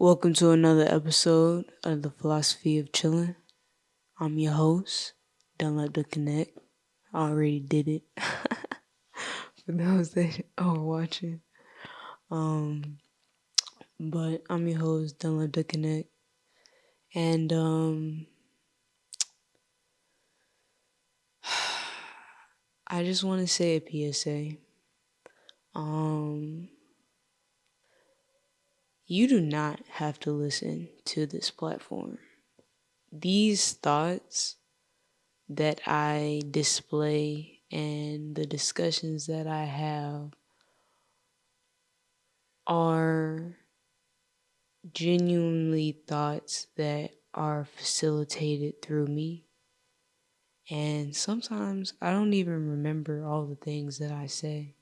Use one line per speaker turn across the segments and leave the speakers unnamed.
Welcome to another episode of the Philosophy of Chillin. I'm your host, Don't Let the Connect. I already did it for those that are watching. Um, but I'm your host, Don't Let the Connect, and I just want to say a PSA. You do not have to listen to this platform. These thoughts that I display and the discussions that I have are genuinely thoughts that are facilitated through me. And sometimes I don't even remember all the things that I say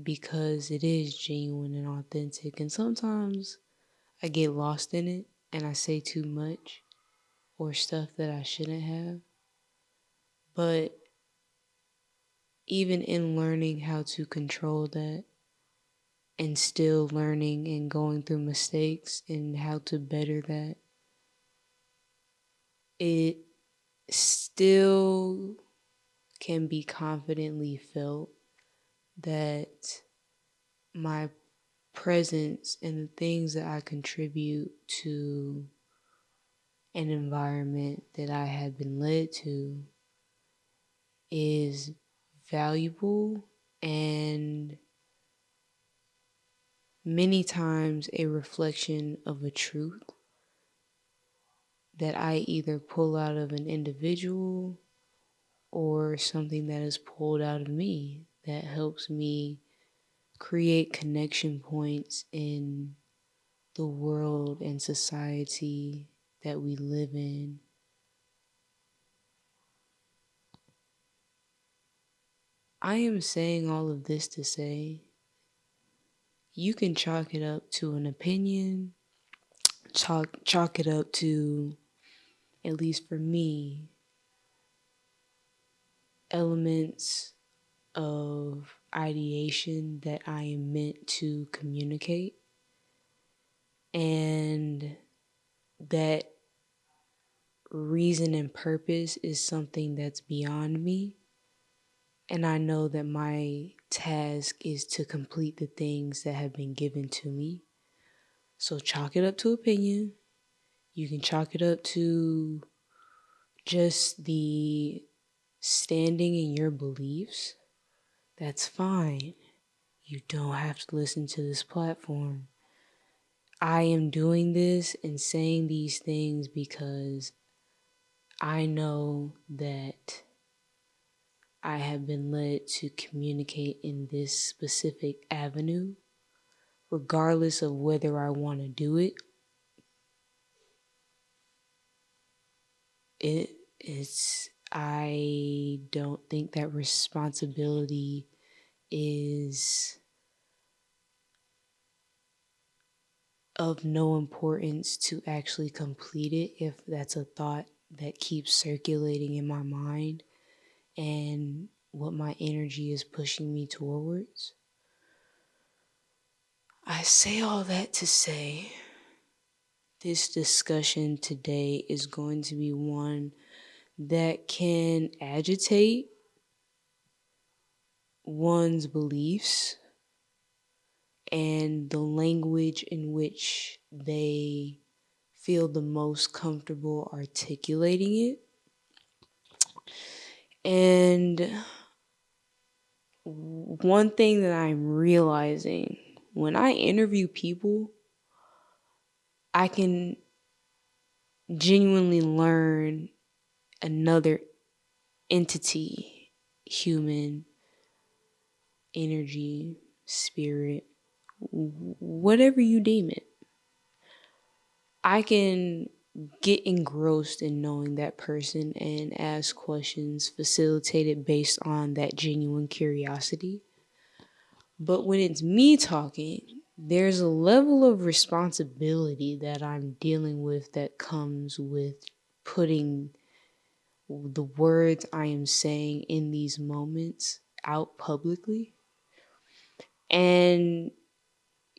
because it is genuine and authentic. And sometimes I get lost in it and I say too much or stuff that I shouldn't have. But even in learning how to control that and still learning and going through mistakes and how to better that, it still can be confidently felt that my presence and the things that I contribute to an environment that I have been led to is valuable and many times a reflection of a truth that I either pull out of an individual or something that is pulled out of me that helps me create connection points in the world and society that we live in. I am saying all of this to say you can chalk it up to an opinion, chalk it up to, at least for me, elements of ideation that I am meant to communicate, and that reason and purpose is something that's beyond me. And I know that my task is to complete the things that have been given to me. So chalk it up to opinion. You can chalk it up to just the standing in your beliefs. That's fine. You don't have to listen to this platform. I am doing this and saying these things because I know that I have been led to communicate in this specific avenue, regardless of whether I want to do it. I don't think that responsibility is of no importance to actually complete it if that's a thought that keeps circulating in my mind and what my energy is pushing me towards. I say all that to say this discussion today is going to be one that can agitate one's beliefs and the language in which they feel the most comfortable articulating it. And one thing that I'm realizing when I interview people, I can genuinely learn another entity, human, energy, spirit, whatever you deem it. I can get engrossed in knowing that person and ask questions facilitated based on that genuine curiosity. But when it's me talking, there's a level of responsibility that I'm dealing with that comes with putting the words I am saying in these moments out publicly. And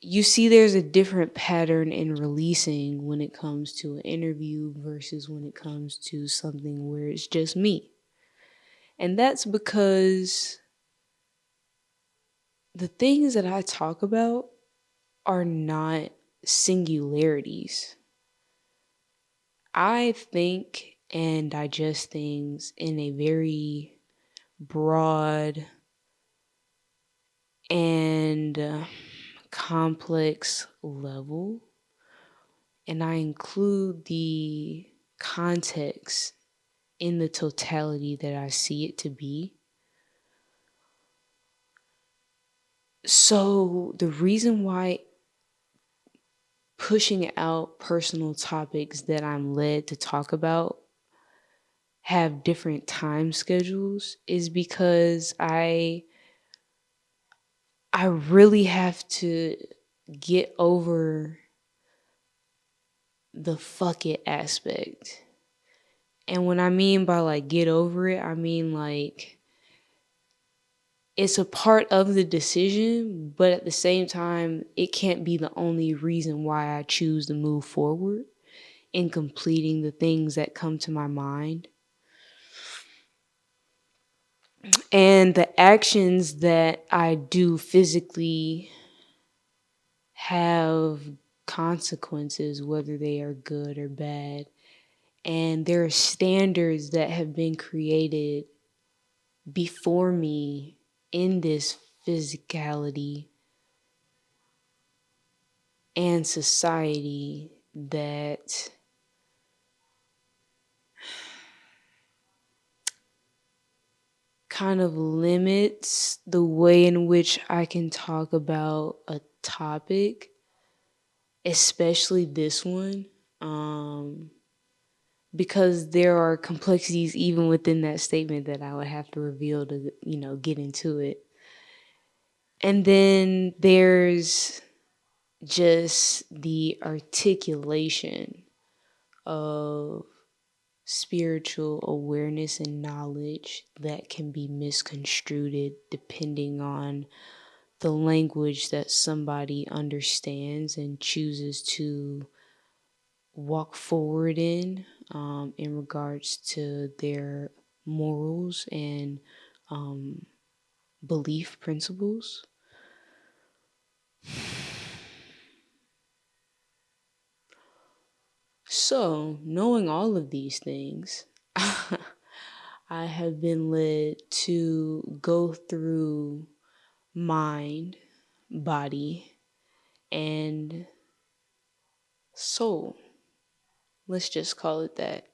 you see there's a different pattern in releasing when it comes to an interview versus when it comes to something where it's just me. And that's because the things that I talk about are not singularities. I think and digest things in a very broad and complex level. And I include the context in the totality that I see it to be. So, the reason why pushing out personal topics that I'm led to talk about have different time schedules is because I really have to get over the fuck it aspect. And when I mean by like get over it, I mean like it's a part of the decision, but at the same time, it can't be the only reason why I choose to move forward in completing the things that come to my mind. And the actions that I do physically have consequences, whether they are good or bad. And there are standards that have been created before me in this physicality and society that kind of limits the way in which I can talk about a topic, especially this one, because there are complexities even within that statement that I would have to reveal to, get into it. And then there's just the articulation of spiritual awareness and knowledge that can be misconstrued depending on the language that somebody understands and chooses to walk forward in regards to their morals and belief principles. So, knowing all of these things, I have been led to go through mind, body, and soul. Let's just call it that.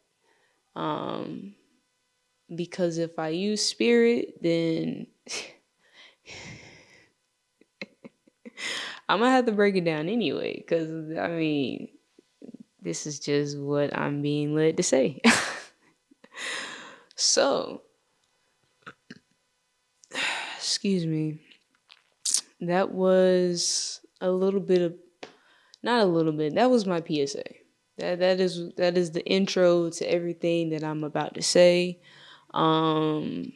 Because if I use spirit, then I'm gonna have to break it down anyway. Because, I mean, this is just what I'm being led to say. So, excuse me. That was a little bit of, not a little bit. That was my PSA. That is the intro to everything that I'm about to say. We're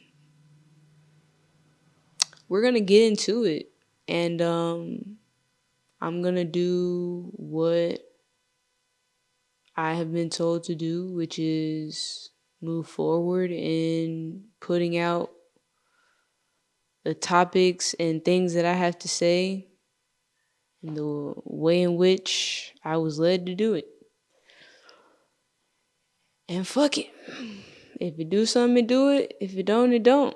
gonna get into it, and I'm gonna do what I have been told to do, which is move forward in putting out the topics and things that I have to say in the way in which I was led to do it. And fuck it. If it do something, it do it. If it don't, it don't.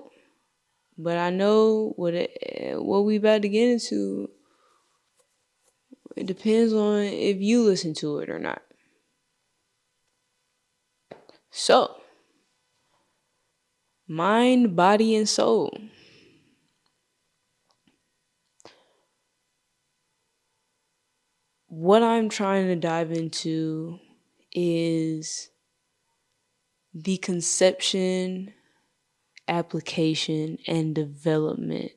But I know what we about to get into. It depends on if you listen to it or not. So, mind, body, and soul. What I'm trying to dive into is the conception, application, and development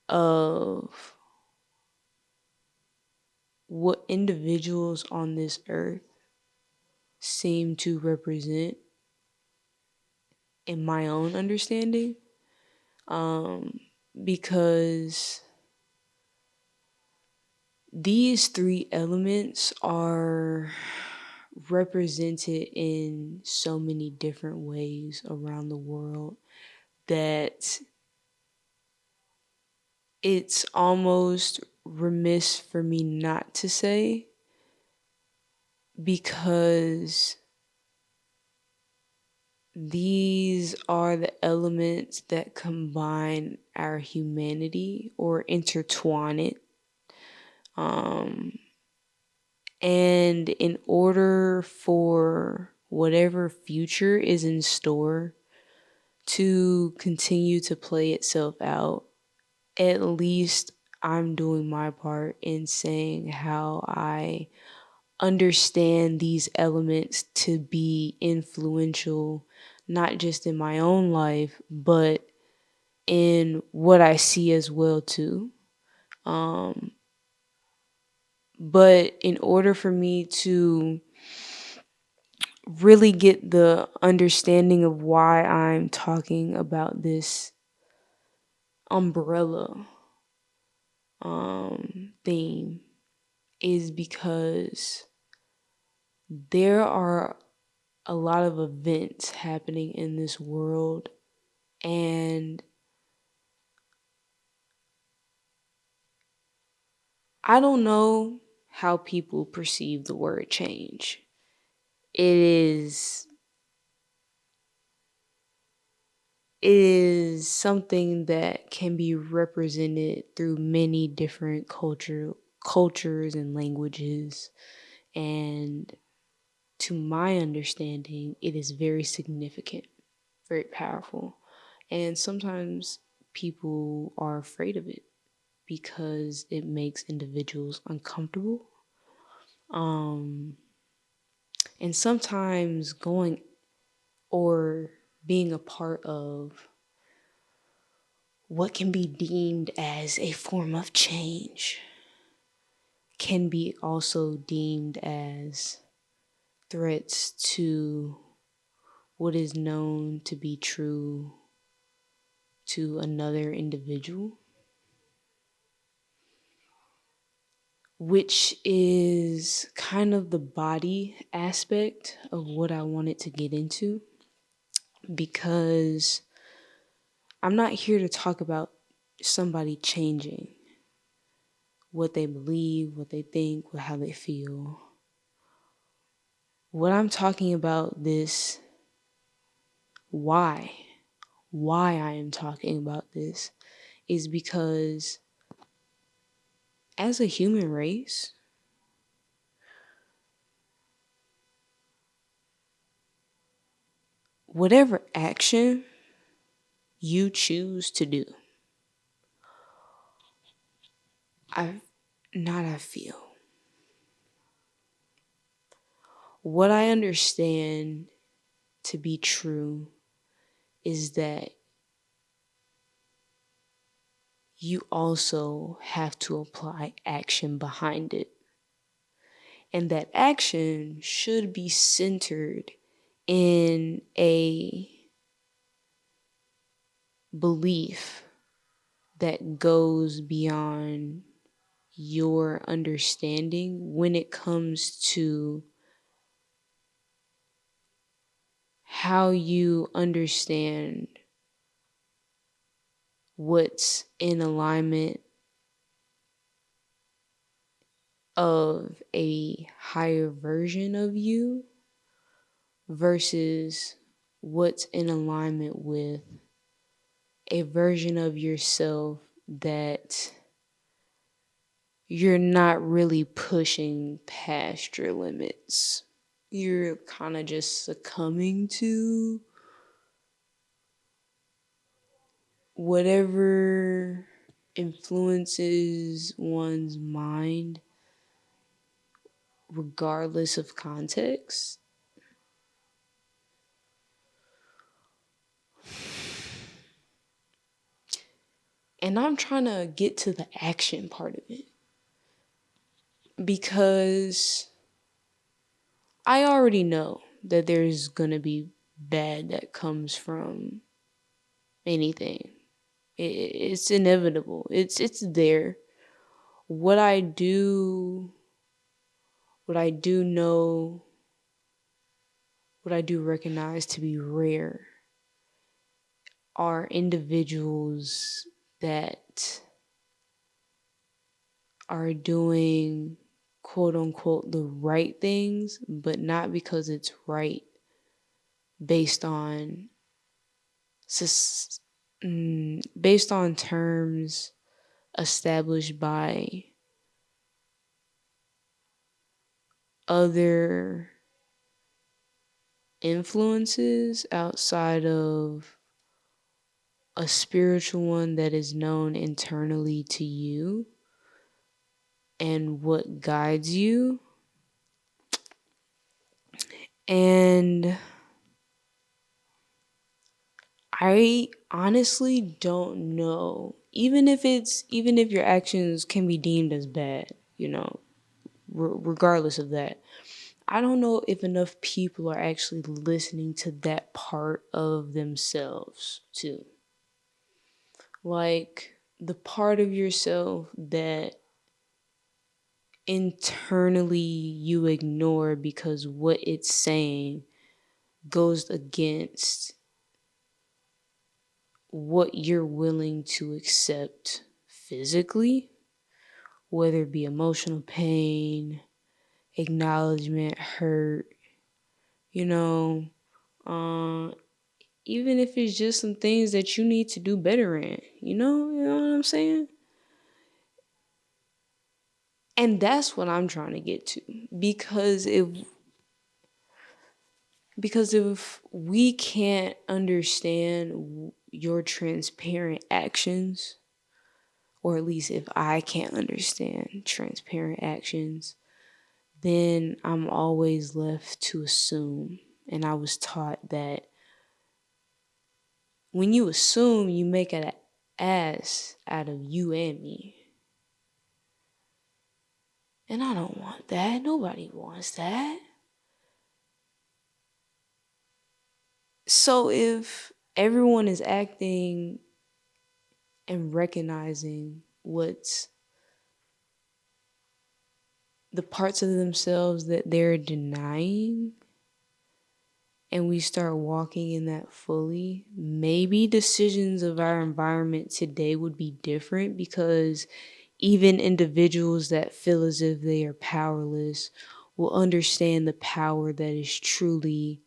of what individuals on this earth seem to represent in my own understanding. Because these three elements are represented in so many different ways around the world that it's almost remiss for me not to say, because these are the elements that combine our humanity or intertwine it. Um, and in order for whatever future is in store to continue to play itself out, at least I'm doing my part in saying how I understand these elements to be influential, not just in my own life, but in what I see as well too. Um, but in order for me to really get the understanding of why I'm talking about this umbrella theme, is because there are a lot of events happening in this world, and I don't know how people perceive the word change. It is it is something that can be represented through many different cultures and languages, and to my understanding, it is very significant, very powerful. And sometimes people are afraid of it because it makes individuals uncomfortable. Um, and sometimes going or being a part of what can be deemed as a form of change can be also deemed as threats to what is known to be true to another individual, which is kind of the body aspect of what I wanted to get into, because I'm not here to talk about somebody changing what they believe, what they think, how they feel. What I'm talking about this, why I am talking about this, is because as a human race, whatever action you choose to do, I feel. What I understand to be true is that you also have to apply action behind it. And that action should be centered in a belief that goes beyond your understanding when it comes to how you understand what's in alignment of a higher version of you versus what's in alignment with a version of yourself that you're not really pushing past your limits. You're kind of just succumbing to whatever influences one's mind, regardless of context. And I'm trying to get to the action part of it, because I already know that there's gonna be bad that comes from anything. It's inevitable. It's there. what I do, what I do know, what I do recognize to be rare are individuals that are doing quote unquote the right things, but not because it's right based on based on terms established by other influences outside of a spiritual one that is known internally to you and what guides you. And I honestly don't know. Even if your actions can be deemed as bad, regardless of that. I don't know if enough people are actually listening to that part of themselves too. Like the part of yourself that internally you ignore because what it's saying goes against what you're willing to accept physically, whether it be emotional pain, acknowledgement, hurt, you know, uh, even if it's just some things that you need to do better in, you know what I'm saying? And that's what I'm trying to get to. Because if we can't understand your transparent actions, or at least if I can't understand transparent actions, then I'm always left to assume. And I was taught that when you assume, you make an ass out of you and me. And I don't want that. Nobody wants that. So if everyone is acting and recognizing what's the parts of themselves that they're denying, and we start walking in that fully, maybe decisions of our environment today would be different, because even individuals that feel as if they are powerless will understand the power that is truly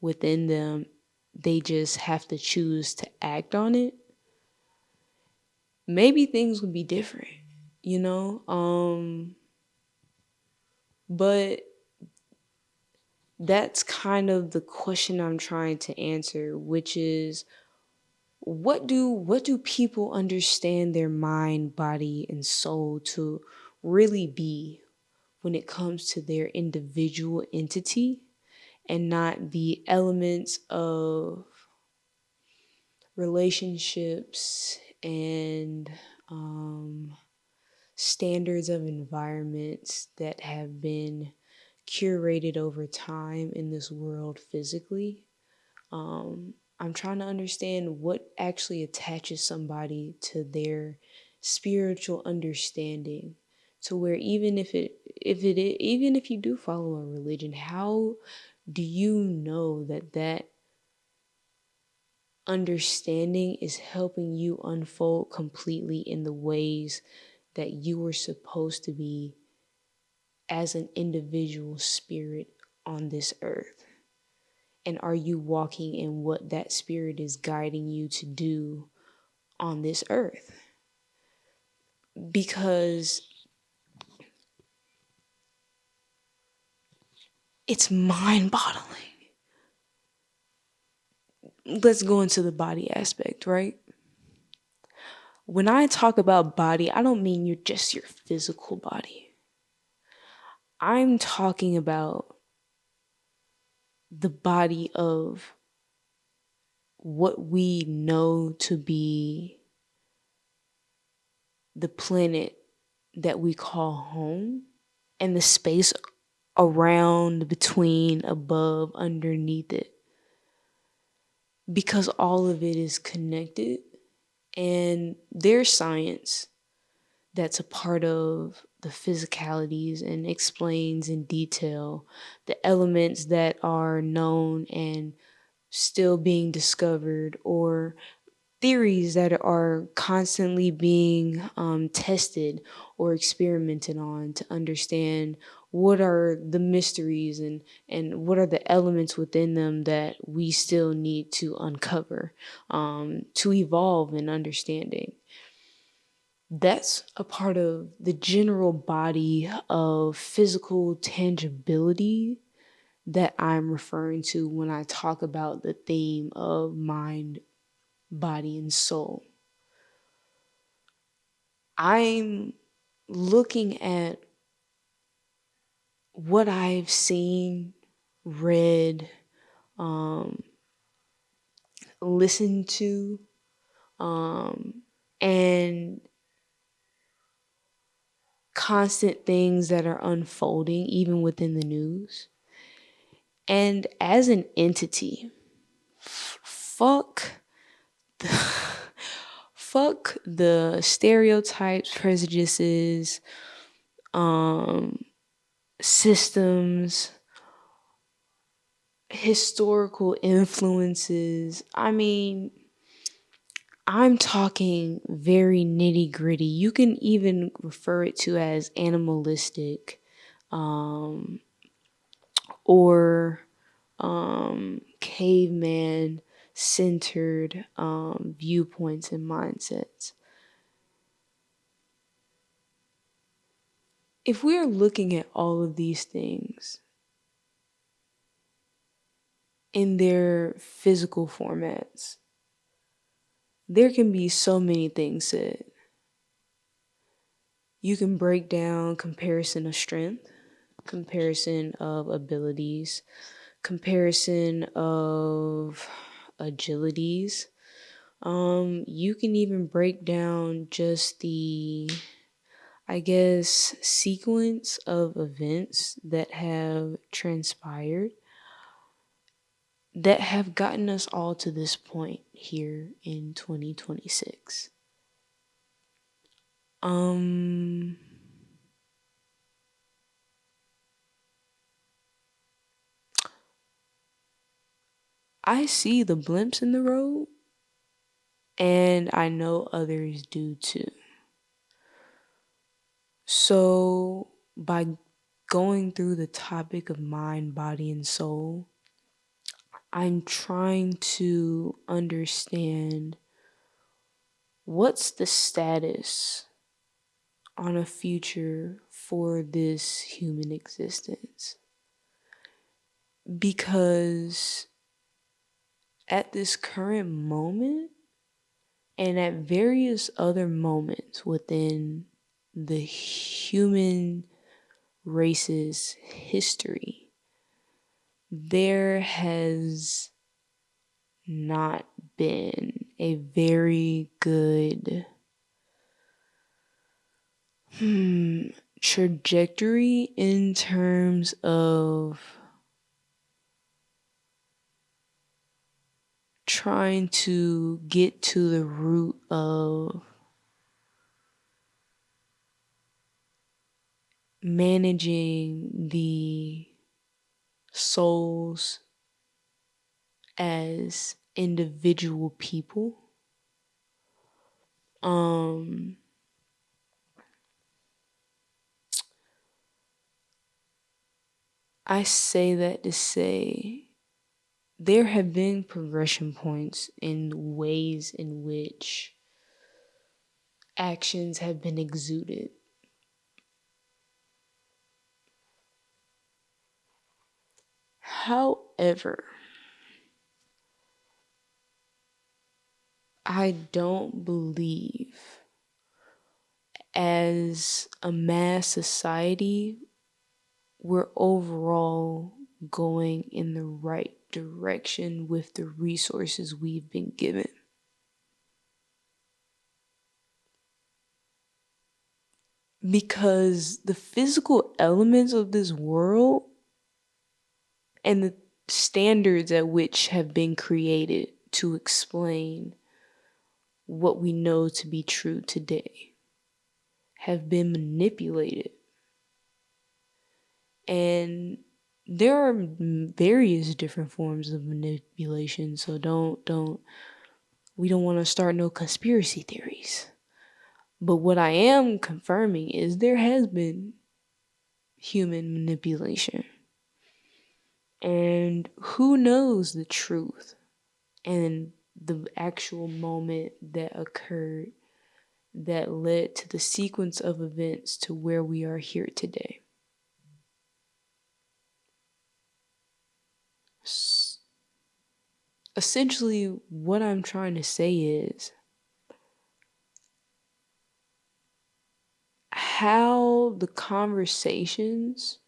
within them. They just have to choose to act on it. Maybe things would be different, you know? But that's kind of the question I'm trying to answer, which is what do people understand their mind, body, and soul to really be when it comes to their individual entity, and not the elements of relationships and standards of environments that have been curated over time in this world physically. I'm trying to understand what actually attaches somebody to their spiritual understanding, to where even if you do follow a religion, how do you know that that understanding is helping you unfold completely in the ways that you were supposed to be as an individual spirit on this earth? And are you walking in what that spirit is guiding you to do on this earth? Because it's mind-boggling. Let's go into the body aspect, right? When I talk about body, I don't mean you're just your physical body. I'm talking about the body of what we know to be the planet that we call home, and the space around, between, above, underneath it. Because all of it is connected. And there's science that's a part of the physicalities and explains in detail the elements that are known and still being discovered, or theories that are constantly being tested or experimented on to understand what are the mysteries and what are the elements within them that we still need to uncover to evolve in understanding. That's a part of the general body of physical tangibility that I'm referring to when I talk about the theme of mind, body, and soul. I'm looking at what I've seen, read, um, listened to, and constant things that are unfolding, even within the news. And as an entity, fuck the, fuck the stereotypes, prejudices, systems, historical influences. I mean, I'm talking very nitty gritty. You can even refer it to as animalistic, or caveman centered viewpoints and mindsets. If we're looking at all of these things in their physical formats, there can be so many things said. You can break down comparison of strength, comparison of abilities, comparison of agilities. You can even break down just the, I guess, sequence of events that have transpired that have gotten us all to this point here in 2026. I see the blimps in the road, and I know others do too. So, by going through the topic of mind, body, and soul, I'm trying to understand what's the status on a future for this human existence. Because at this current moment, and at various other moments within the human race's history, there has not been a very good trajectory in terms of trying to get to the root of managing the souls as individual people. I say that to say there have been progression points in ways in which actions have been exuded. However, I don't believe as a mass society we're overall going in the right direction with the resources we've been given. Because the physical elements of this world and the standards at which have been created to explain what we know to be true today have been manipulated. And there are various different forms of manipulation, so we don't want to start no conspiracy theories. But what I am confirming is there has been human manipulation. And who knows the truth and the actual moment that occurred that led to the sequence of events to where we are here today. Essentially, what I'm trying to say is how the conversations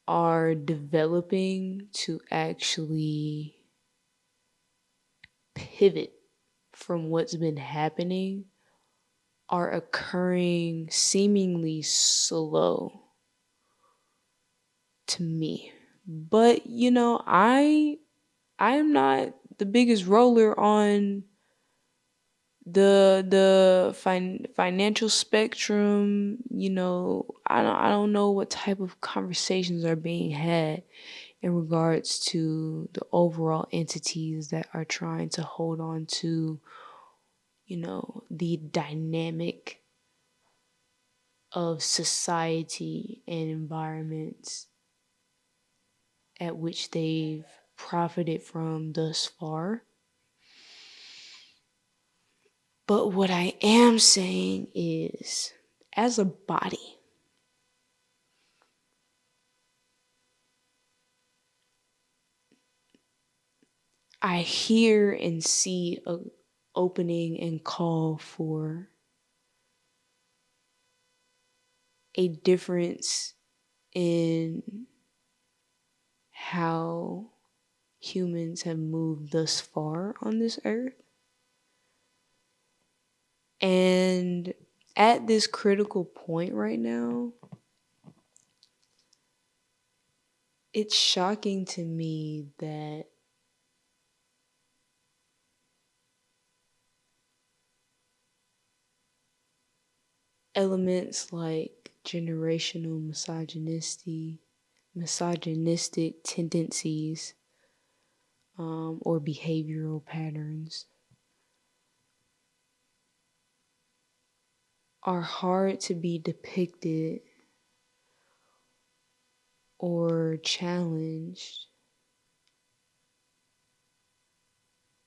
are developing to actually pivot from what's been happening are occurring seemingly slow to me. But I am not the biggest roller on the financial spectrum. I don't know what type of conversations are being had in regards to the overall entities that are trying to hold on to the dynamic of society and environments at which they've profited from thus far. But what I am saying is, as a body, I hear and see a opening and call for a difference in how humans have moved thus far on this earth. And at this critical point right now, it's shocking to me that elements like generational misogynistic tendencies, or behavioral patterns are hard to be depicted or challenged,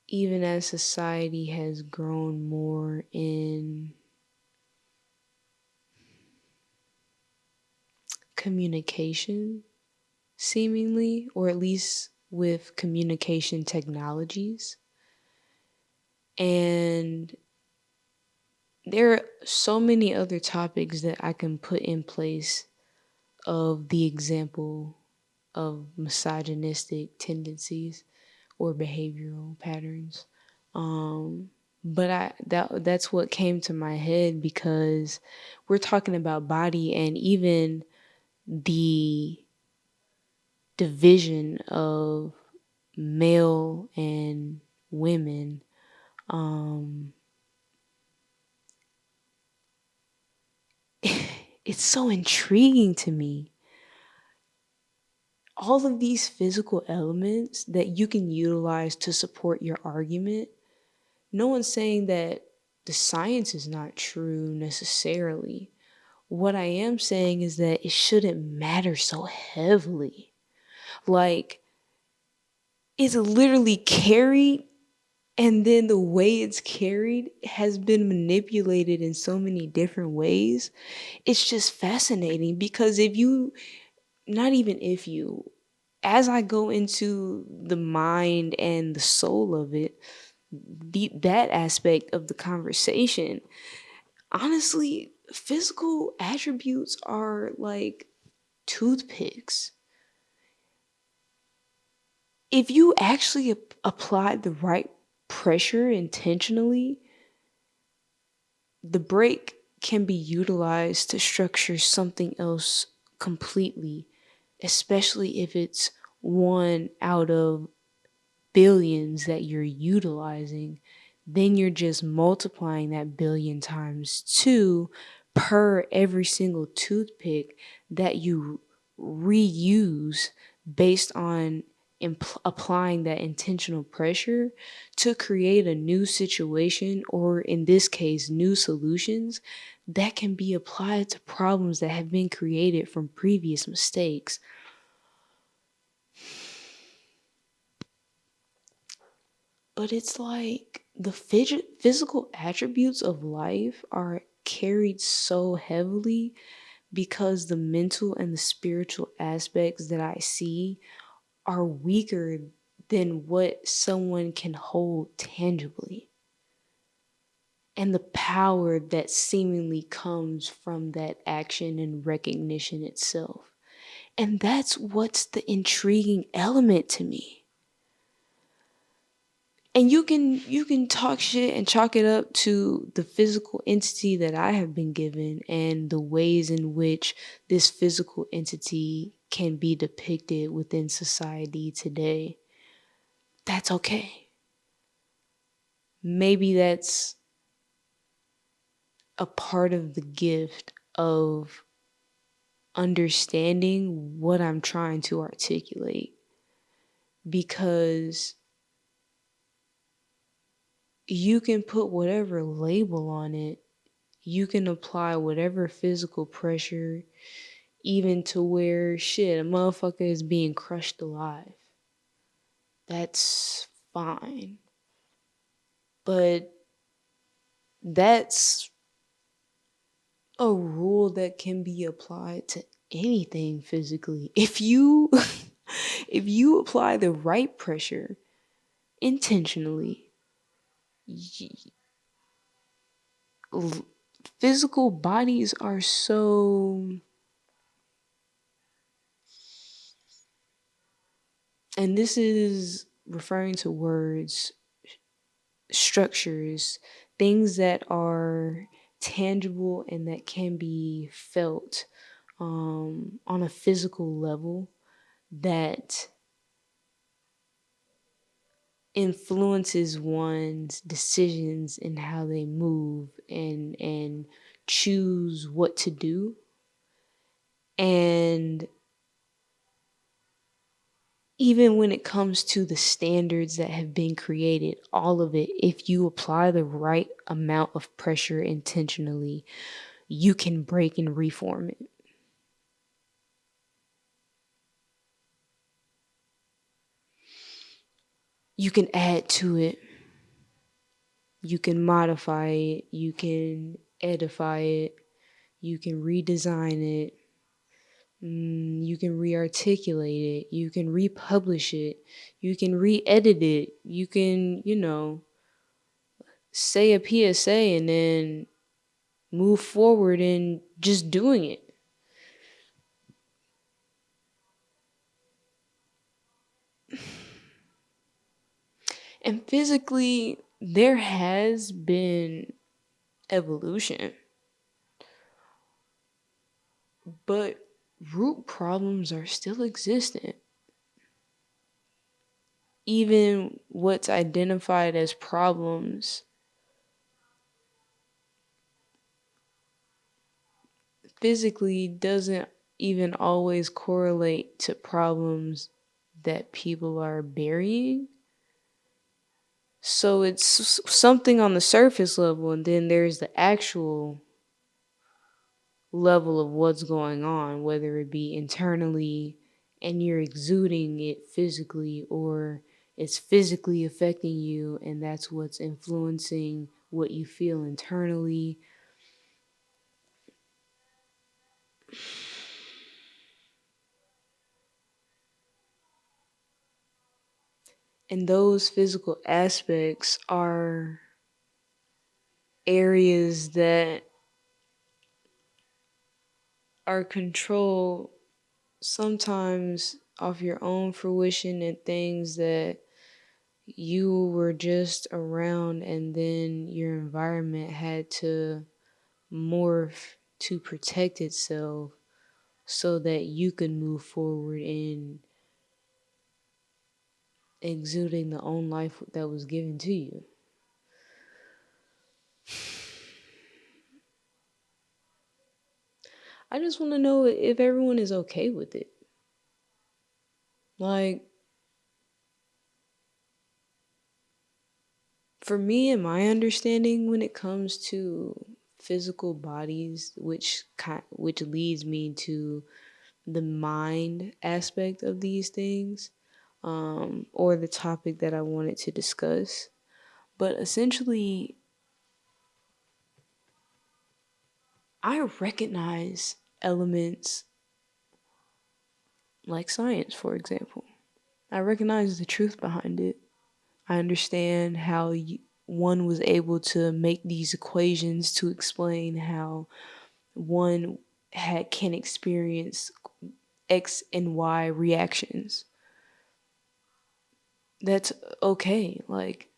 even as society has grown more in communication, seemingly, or at least with communication technologies. And there are so many other topics that I can put in place of the example of misogynistic tendencies or behavioral patterns. But that's what came to my head because we're talking about body and even the division of male and women. It's so intriguing to me. All of these physical elements that you can utilize to support your argument, no one's saying that the science is not true necessarily. What I am saying is that it shouldn't matter so heavily. Like, it's literally carried, and then the way it's carried has been manipulated in so many different ways. It's just fascinating because as I go into the mind and the soul of it, that aspect of the conversation, honestly, physical attributes are like toothpicks. If you actually apply the right pressure intentionally, the break can be utilized to structure something else completely, especially if it's one out of billions that you're utilizing. Then you're just multiplying that billion times two per every single toothpick that you reuse based on applying that intentional pressure to create a new situation, or in this case, new solutions that can be applied to problems that have been created from previous mistakes. But it's like the physical attributes of life are carried so heavily because the mental and the spiritual aspects that I see are weaker than what someone can hold tangibly. And the power that seemingly comes from that action and recognition itself. And that's what's the intriguing element to me. And you can talk shit and chalk it up to the physical entity that I have been given and the ways in which this physical entity can be depicted within society today. That's okay. Maybe that's a part of the gift of understanding what I'm trying to articulate, because you can put whatever label on it. You can apply whatever physical pressure, even to where shit, a motherfucker is being crushed alive. That's fine. But that's a rule that can be applied to anything physically. If you if you apply the right pressure intentionally, physical bodies are so, and this is referring to words, structures, things that are tangible and that can be felt on a physical level, that influences one's decisions and how they move and choose what to do. And even when it comes to the standards that have been created, all of it, if you apply the right amount of pressure intentionally, you can break and reform it. You can add to it. You can modify it. You can edify it. You can redesign it. You can re-articulate it. You can republish it. You can re-edit it. You can, say a PSA and then move forward in just doing it. And physically, there has been evolution, but root problems are still existent. Even what's identified as problems physically doesn't even always correlate to problems that people are burying. So it's something on the surface level, and then there's the actual level of what's going on, whether it be internally and you're exuding it physically, or it's physically affecting you and that's what's influencing what you feel internally. And those physical aspects are areas that are controlled sometimes off your own fruition and things that you were just around, and then your environment had to morph to protect itself so that you could move forward in exuding the own life that was given to you. I just want to know if everyone is okay with it. Like, for me and my understanding when it comes to physical bodies, which leads me to the mind aspect of these things, or the topic that I wanted to discuss. But essentially, I recognize elements like science, for example. I recognize the truth behind it. I understand how one was able to make these equations to explain how one can experience X and Y reactions. That's okay. Like,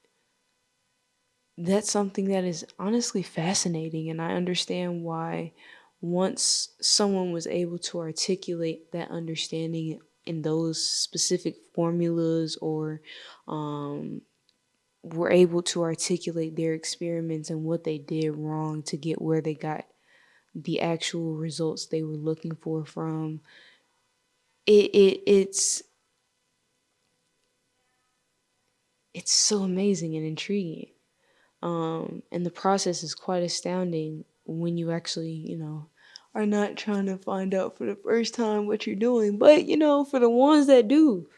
that's something that is honestly fascinating, and I understand why once someone was able to articulate that understanding in those specific formulas, or um, were able to articulate their experiments and what they did wrong to get where they got the actual results they were looking for from it's so amazing and intriguing. And the process is quite astounding when you actually, are not trying to find out for the first time what you're doing. But for the ones that do,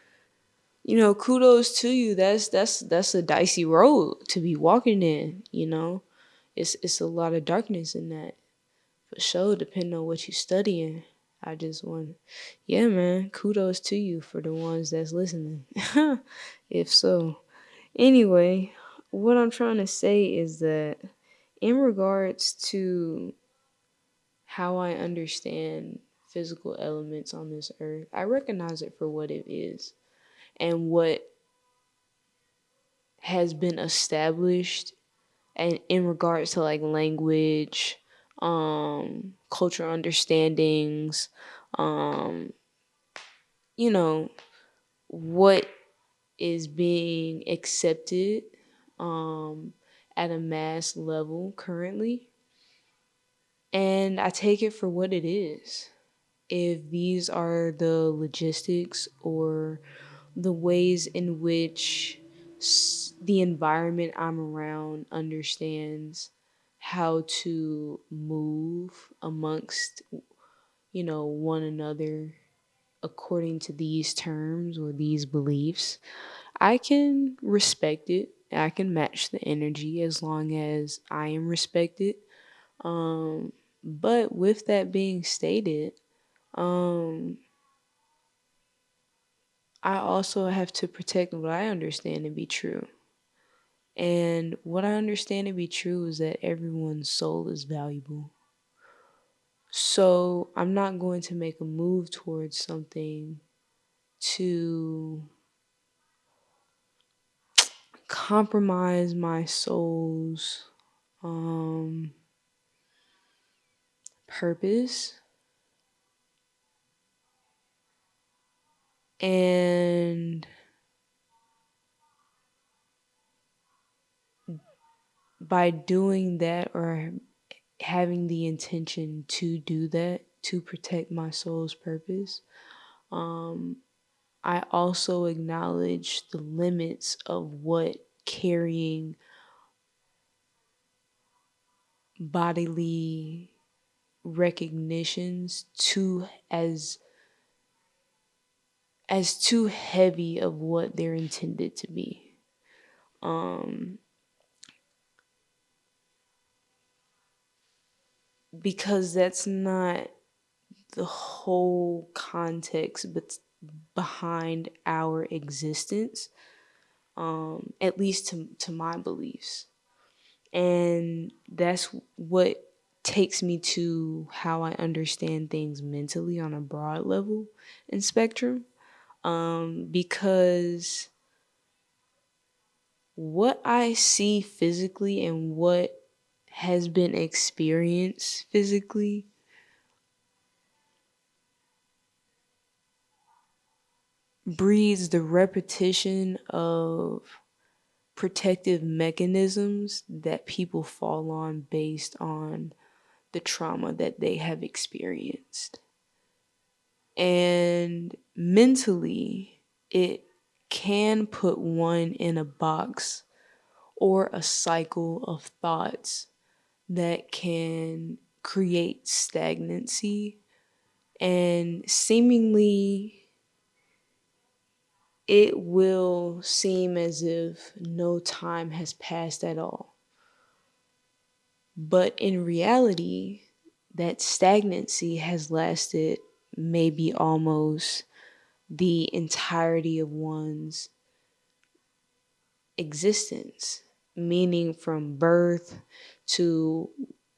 kudos to you. That's a dicey road to be walking in. It's a lot of darkness in that, for sure. Depending on what you're studying, I just want, yeah, man. Kudos to you for the ones that's listening. If so. Anyway, what I'm trying to say is that in regards to how I understand physical elements on this earth, I recognize it for what it is and what has been established, and in regards to like language, cultural understandings, um, you know, what is being accepted um at a mass level currently, and I take it for what it is. If these are the logistics or the ways in which the environment I'm around understands how to move amongst, one another according to these terms or these beliefs, I can respect it. I can match the energy as long as I am respected. Um, but with that being stated, um, I also have to protect what I understand to be true. And what I understand to be true is that everyone's soul is valuable. So I'm not going to make a move towards something to compromise my soul's um, purpose. And by doing that, or having the intention to do that, to protect my soul's purpose, um, I also acknowledge the limits of what carrying bodily recognitions too as too heavy of what they're intended to be. Um, because that's not the whole context but behind our existence, at least to my beliefs. And that's what takes me to how I understand things mentally on a broad level and spectrum. Because what I see physically and what has been experienced physically breeds the repetition of protective mechanisms that people fall on based on the trauma that they have experienced. And mentally, it can put one in a box or a cycle of thoughts that can create stagnancy, and seemingly it will seem as if no time has passed at all. But in reality, that stagnancy has lasted maybe almost the entirety of one's existence, meaning from birth to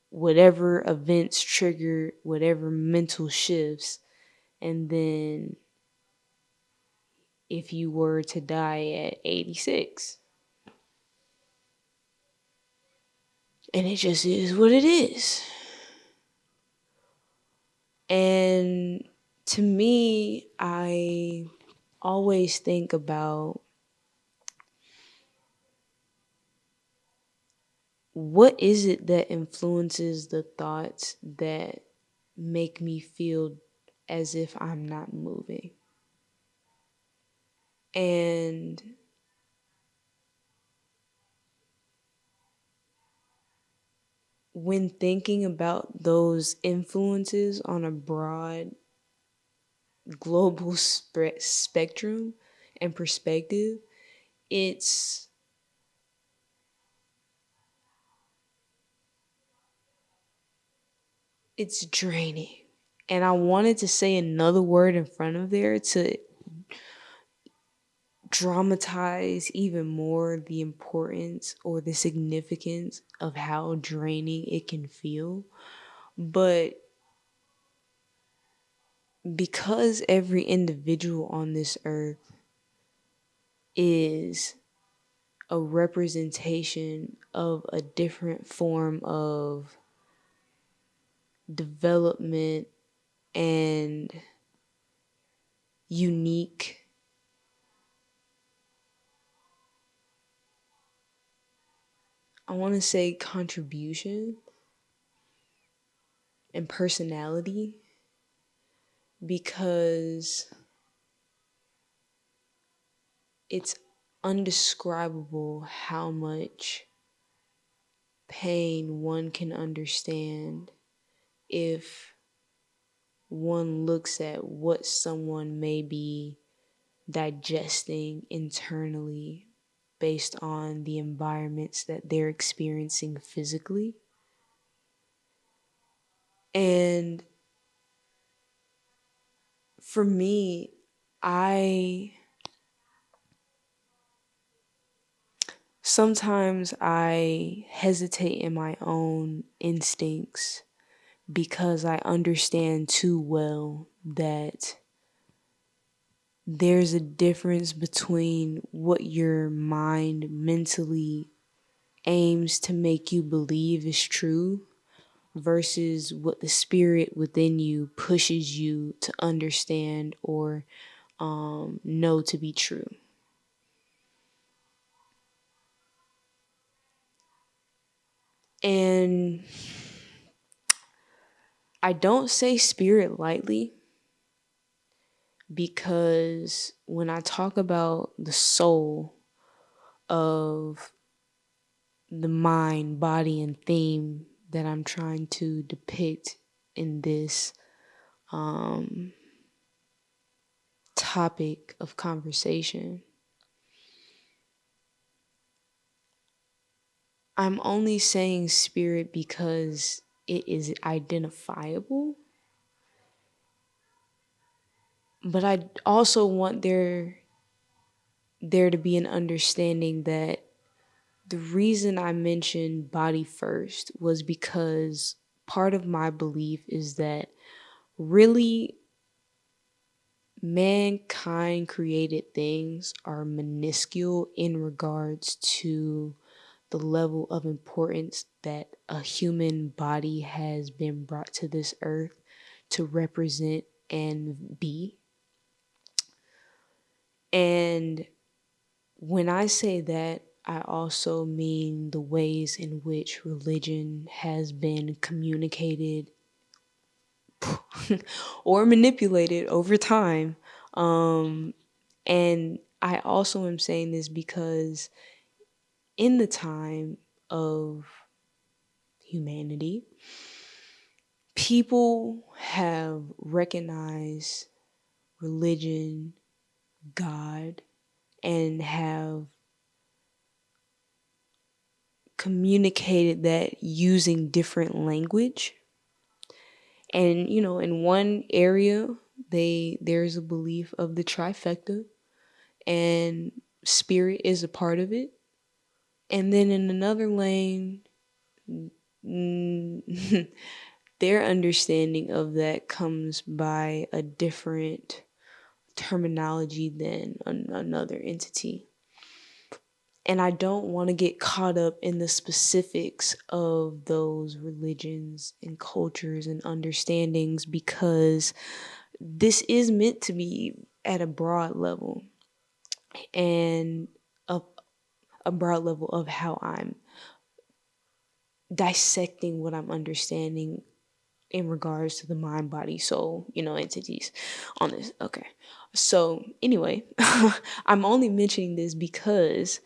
whatever events trigger whatever mental shifts. And then if you were to die at 86, and it just is what it is. And to me, I always think about what is it that influences the thoughts that make me feel as if I'm not moving. And when thinking about those influences on a broad global spectrum and perspective, it's draining. And I wanted to say another word in front of there to dramatize even more the importance or the significance of how draining it can feel. But because every individual on this earth is a representation of a different form of development and unique, I want to say, contribution and personality, because it's undescribable how much pain one can understand if one looks at what someone may be digesting internally based on the environments that they're experiencing physically. And for me, I sometimes I hesitate in my own instincts because I understand too well that there's a difference between what your mind mentally aims to make you believe is true versus what the spirit within you pushes you to understand or know to be true. And I don't say spirit lightly, because when I talk about the soul of the mind, body, and theme that I'm trying to depict in this topic of conversation, I'm only saying spirit because it is identifiable. But I also want there to be an understanding that the reason I mentioned body first was because part of my belief is that really mankind created things are minuscule in regards to the level of importance that a human body has been brought to this earth to represent and be. And when I say that, I also mean the ways in which religion has been communicated or manipulated over time. Um, and I also am saying this because in the time of humanity, people have recognized religion, God, and have communicated that using different language. And in one area, there's a belief of the trifecta, and spirit is a part of it. And then in another lane, their understanding of that comes by a different terminology than another entity. And I don't want to get caught up in the specifics of those religions and cultures and understandings, because this is meant to be at a broad level, and a broad level of how I'm dissecting what I'm understanding in regards to the mind, body, soul, entities on this. Okay. So, anyway, I'm only mentioning this because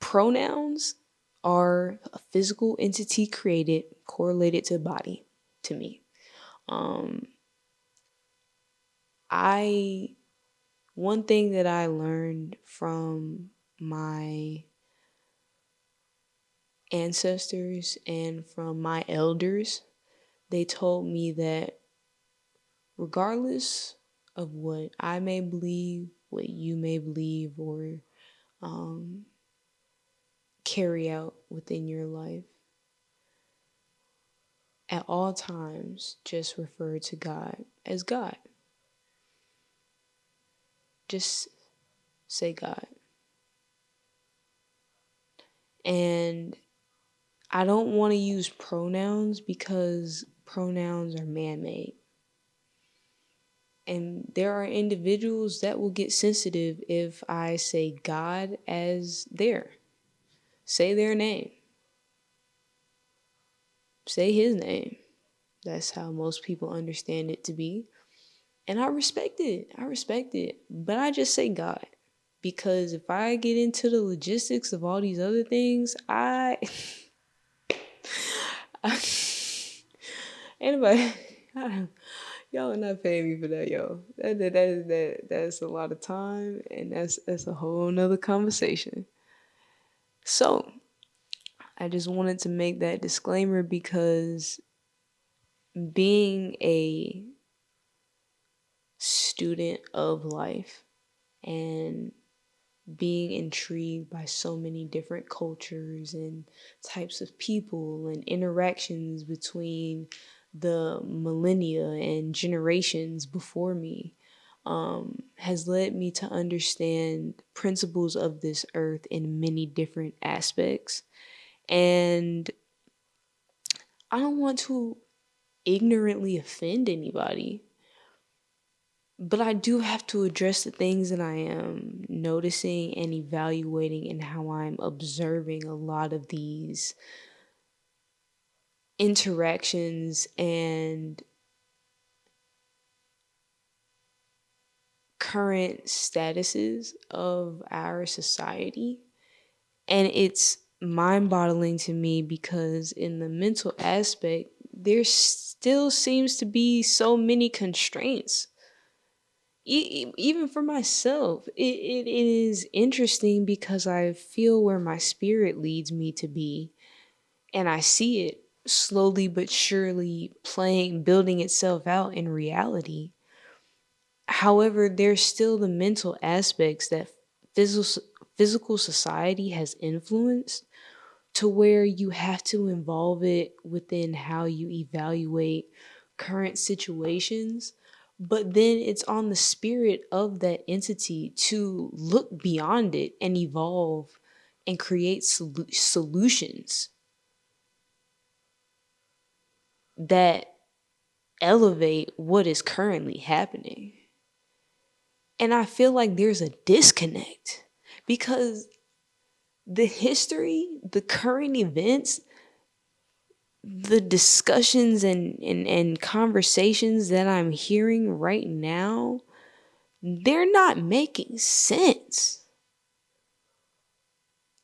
pronouns are a physical entity created, correlated to body to me. I One thing that I learned from my ancestors and from my elders, they told me that regardless of what I may believe, what you may believe, or carry out within your life, at all times, just refer to God as God. Just say God. And I don't want to use pronouns because pronouns are man made. And there are individuals that will get sensitive if I say God as say their name, say his name. That's how most people understand it to be. And I respect it. I respect it. But I just say God. Because if I get into the logistics of all these other things, anybody, y'all are not paying me for that, yo. That's a lot of time, and that's a whole nother conversation. So I just wanted to make that disclaimer because being a student of life and being intrigued by so many different cultures and types of people and interactions between the millennia and generations before me has led me to understand principles of this earth in many different aspects. And I don't want to ignorantly offend anybody, but I do have to address the things that I am noticing and evaluating and how I'm observing a lot of these interactions and current statuses of our society. And it's mind-boggling to me because in the mental aspect, there still seems to be so many constraints. Even for myself, it is interesting because I feel where my spirit leads me to be, and I see it slowly but surely building itself out in reality. However, there's still the mental aspects that physical society has influenced, to where you have to involve it within how you evaluate current situations. But then it's on the spirit of that entity to look beyond it and evolve and create solutions that elevate what is currently happening. And I feel like there's a disconnect because the history, the current events, the discussions and conversations that I'm hearing right now, they're not making sense.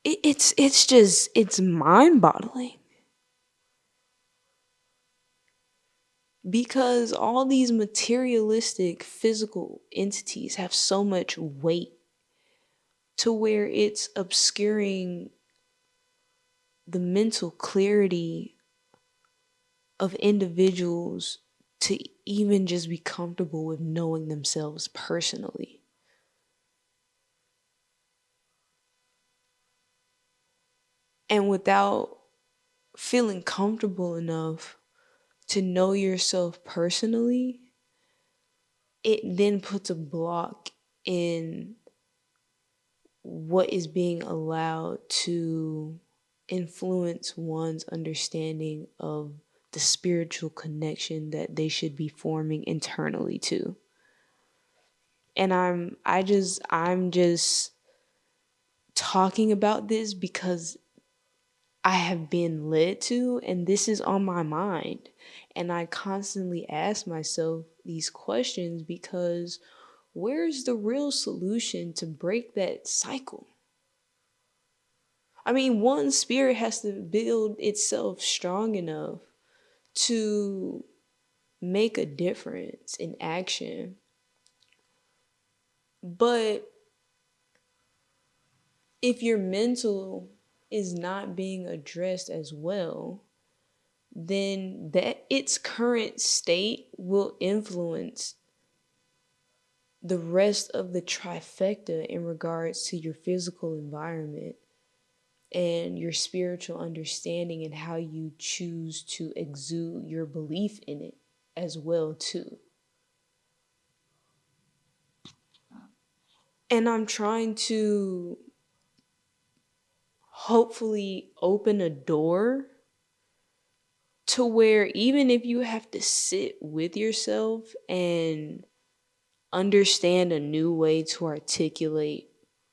It's just it's mind-boggling because all these materialistic physical entities have so much weight to where it's obscuring the mental clarity of individuals to even just be comfortable with knowing themselves personally. And without feeling comfortable enough to know yourself personally, it then puts a block in what is being allowed to influence one's understanding of the spiritual connection that they should be forming internally too. And I'm just talking about this because I have been led to, and this is on my mind. And I constantly ask myself these questions because where's the real solution to break that cycle? I mean, one spirit has to build itself strong enough to make a difference in action. But if your mental is not being addressed as well, then that its current state will influence the rest of the trifecta in regards to your physical environment and your spiritual understanding and how you choose to exude your belief in it as well too. And I'm trying to hopefully open a door to where even if you have to sit with yourself and understand a new way to articulate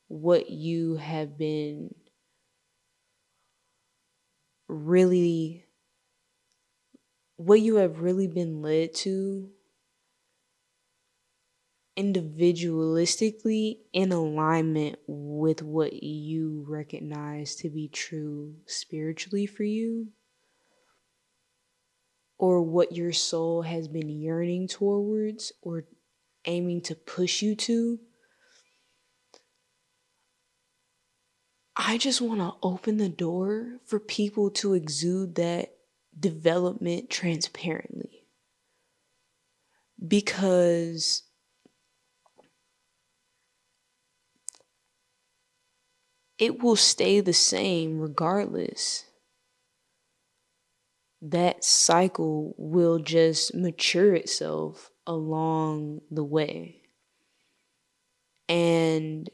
what you have been really what you have really been led to individualistically in alignment with what you recognize to be true spiritually for you or what your soul has been yearning towards or aiming to push you to. I just want to open the door for people to exude that development transparently because it will stay the same regardless. That cycle will just mature itself along the way. And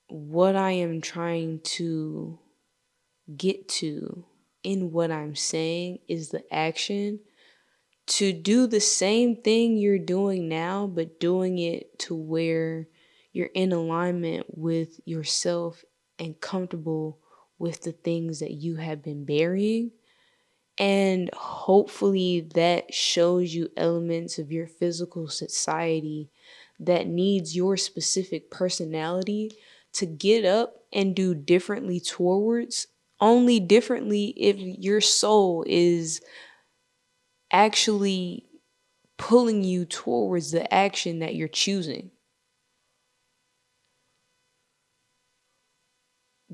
what I am trying to get to in what I'm saying is the action to do the same thing you're doing now, but doing it to where you're in alignment with yourself and comfortable with the things that you have been burying. And hopefully that shows you elements of your physical society that needs your specific personality to get up and do differently towards, only differently if your soul is actually pulling you towards the action that you're choosing.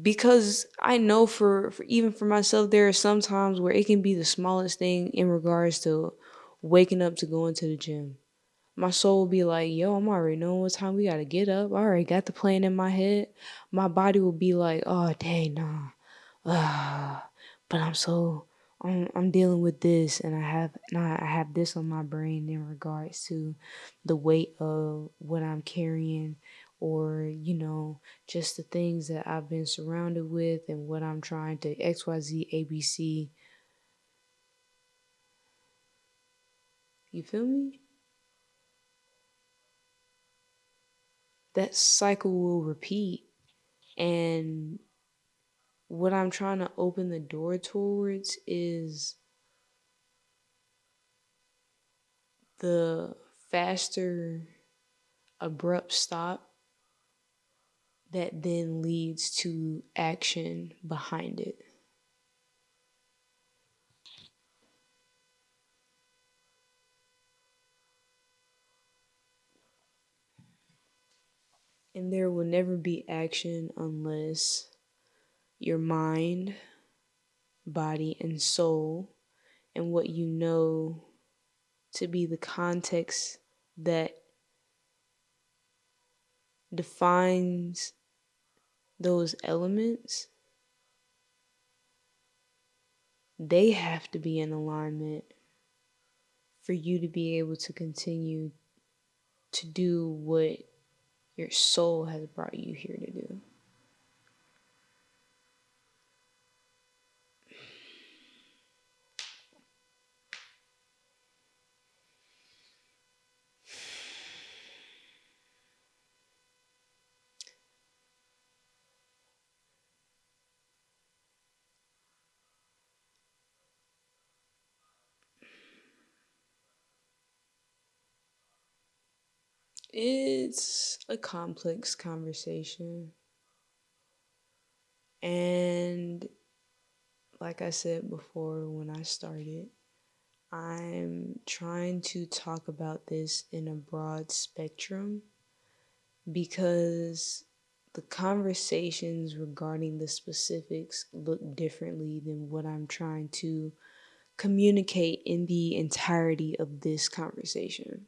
Because I know for even for myself, there are some times where it can be the smallest thing in regards to waking up to go into the gym. My soul will be like, yo, I'm already knowing what time we gotta get up. I already got the plan in my head. My body will be like, oh dang, nah. But I'm dealing with this and I have this on my brain in regards to the weight of what I'm carrying or, just the things that I've been surrounded with and what I'm trying to XYZ ABC. You feel me? That cycle will repeat. And what I'm trying to open the door towards is the faster abrupt stop that then leads to action behind it. And there will never be action unless your mind, body, and soul, and what you know to be the context that defines those elements, they have to be in alignment for you to be able to continue to do what your soul has brought you here to do. It's a complex conversation. And like I said before when I started, I'm trying to talk about this in a broad spectrum because the conversations regarding the specifics look differently than what I'm trying to communicate in the entirety of this conversation.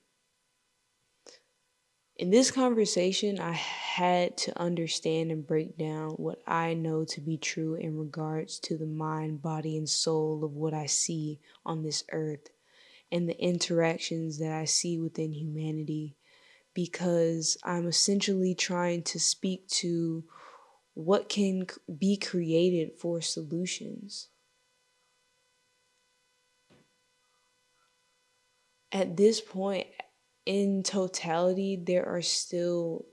In this conversation, I had to understand and break down what I know to be true in regards to the mind, body, and soul of what I see on this earth and the interactions that I see within humanity, because I'm essentially trying to speak to what can be created for solutions. At this point, in totality, there are still,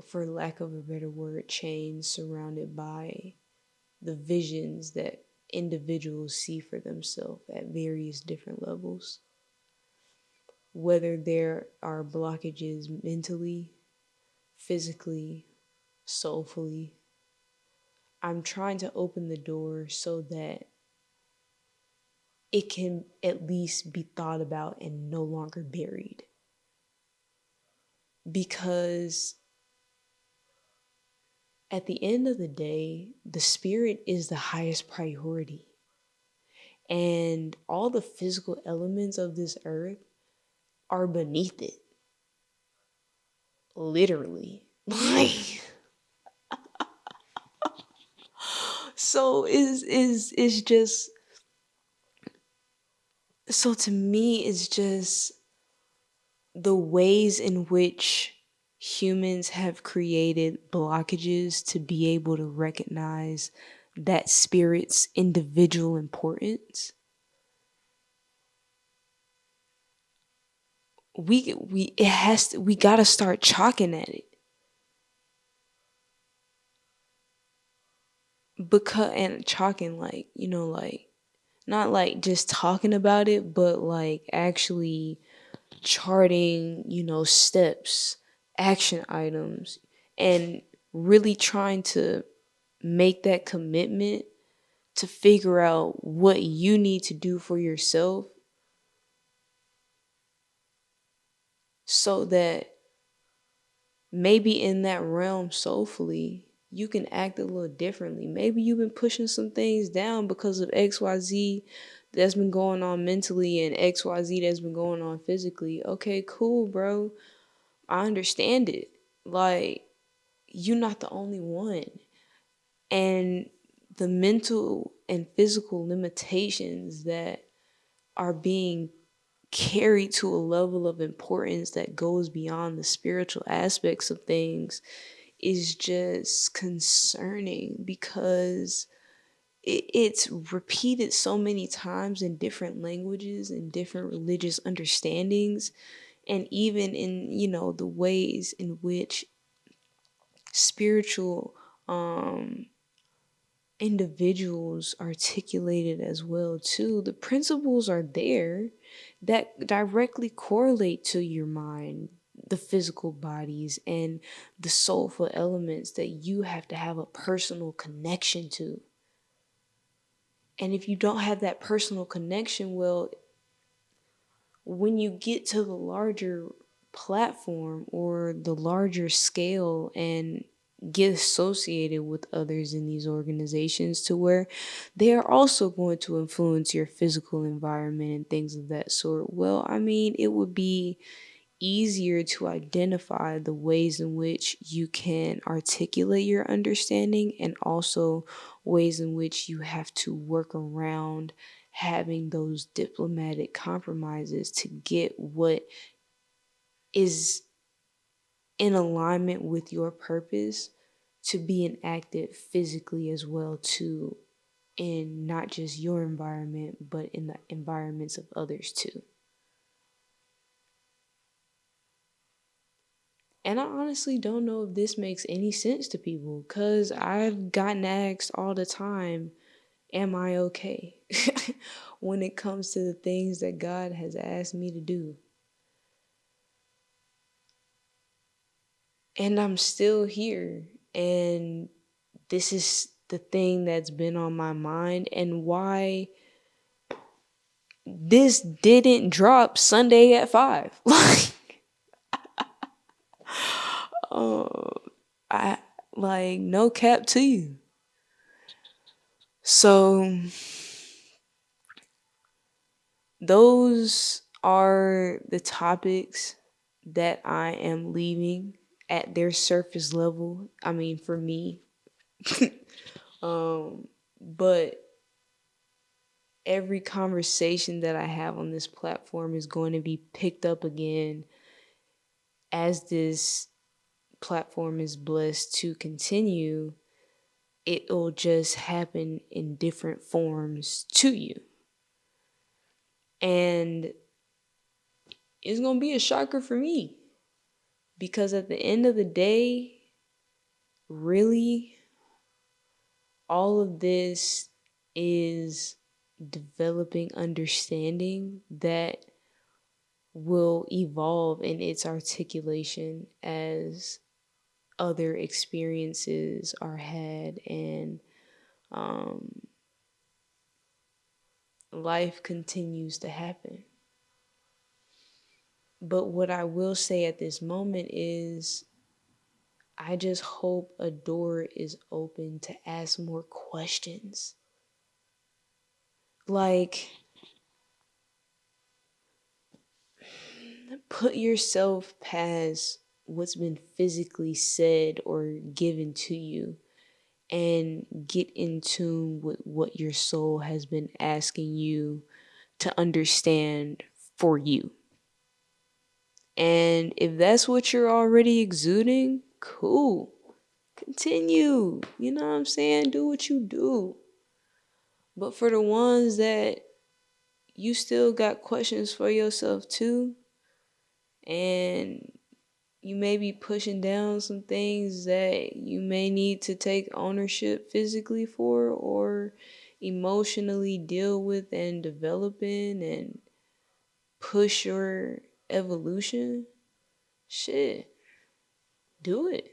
for lack of a better word, chains surrounded by the visions that individuals see for themselves at various different levels. Whether there are blockages mentally, physically, soulfully, I'm trying to open the door so that it can at least be thought about and no longer buried. Because at the end of the day, the spirit is the highest priority. And all the physical elements of this earth are beneath it. Literally. Like, so is just, so to me it's just the ways in which humans have created blockages to be able to recognize that spirit's individual importance. We gotta start chalking at it. Because, and chalking, like, like, not like just talking about it, but like actually charting, steps, action items, and really trying to make that commitment to figure out what you need to do for yourself so that maybe in that realm soulfully you can act a little differently. Maybe you've been pushing some things down because of XYZ that's been going on mentally and XYZ that's been going on physically. Okay, cool, bro. I understand it. Like, you're not the only one. And the mental and physical limitations that are being carried to a level of importance that goes beyond the spiritual aspects of things is just concerning, because it's repeated so many times in different languages and different religious understandings, and even in the ways in which spiritual individuals articulated as well too. The principles are there that directly correlate to your mind, the physical bodies, and the soulful elements that you have to have a personal connection to. And if you don't have that personal connection, well, when you get to the larger platform or the larger scale and get associated with others in these organizations to where they are also going to influence your physical environment and things of that sort, well, I mean, it would be easier to identify the ways in which you can articulate your understanding and also ways in which you have to work around having those diplomatic compromises to get what is in alignment with your purpose to be enacted physically as well too, in not just your environment but in the environments of others too. And I honestly don't know if this makes any sense to people because I've gotten asked all the time, am I okay? When it comes to the things that God has asked me to do. And I'm still here. And this is the thing that's been on my mind and why this didn't drop Sunday at 5. I like no cap to you. So those are the topics that I am leaving at their surface level. I mean, for me. But every conversation that I have on this platform is going to be picked up again as this platform is blessed to continue. It'll just happen in different forms to you. And it's going to be a shocker for me because at the end of the day, really, all of this is developing understanding that will evolve in its articulation as other experiences are had and life continues to happen. But what I will say at this moment is I just hope a door is open to ask more questions. Like, put yourself past what's been physically said or given to you and get in tune with what your soul has been asking you to understand for you. And if that's what you're already exuding, cool. Continue. You know what I'm saying? Do what you do. But for the ones that you still got questions for yourself too, and you may be pushing down some things that you may need to take ownership physically for or emotionally deal with and develop in and push your evolution, shit, do it.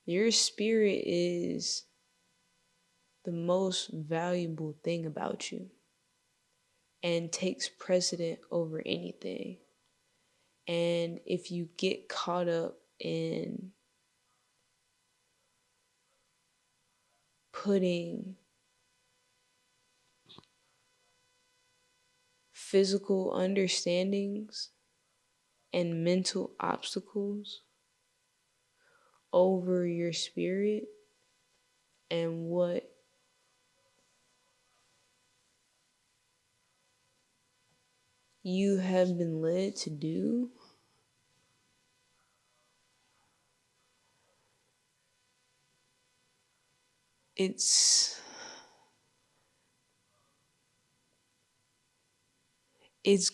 Your spirit is the most valuable thing about you and takes precedent over anything. And if you get caught up in putting physical understandings and mental obstacles over your spirit and what you have been led to do, it's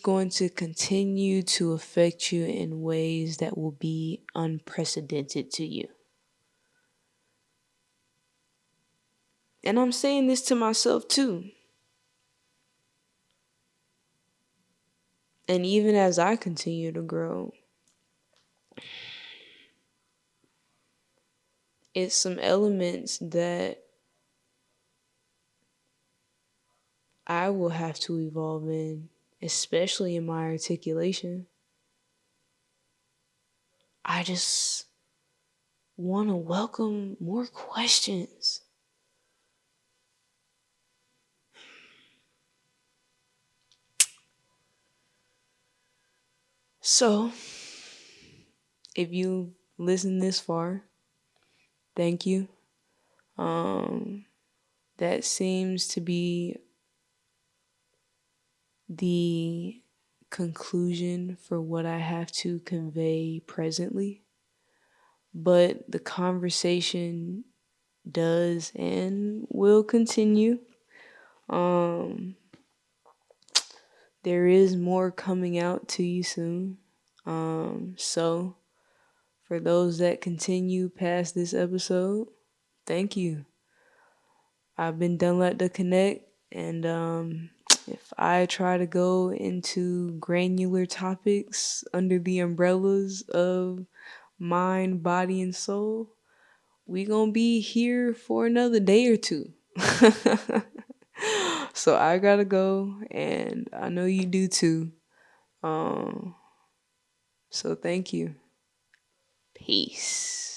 going to continue to affect you in ways that will be unprecedented to you. And I'm saying this to myself too. And even as I continue to grow, it's some elements that I will have to evolve in, especially in my articulation. I just want to welcome more questions. So, if you listen this far, thank you. That seems to be the conclusion for what I have to convey presently. But the conversation does and will continue. Um, there is more coming out to you soon. So for those that continue past this episode, thank you. I've been done let the connect, and if I try to go into granular topics under the umbrellas of mind, body, and soul, we gonna be here for another day or two. So I gotta go, and I know you do too. So thank you. Peace.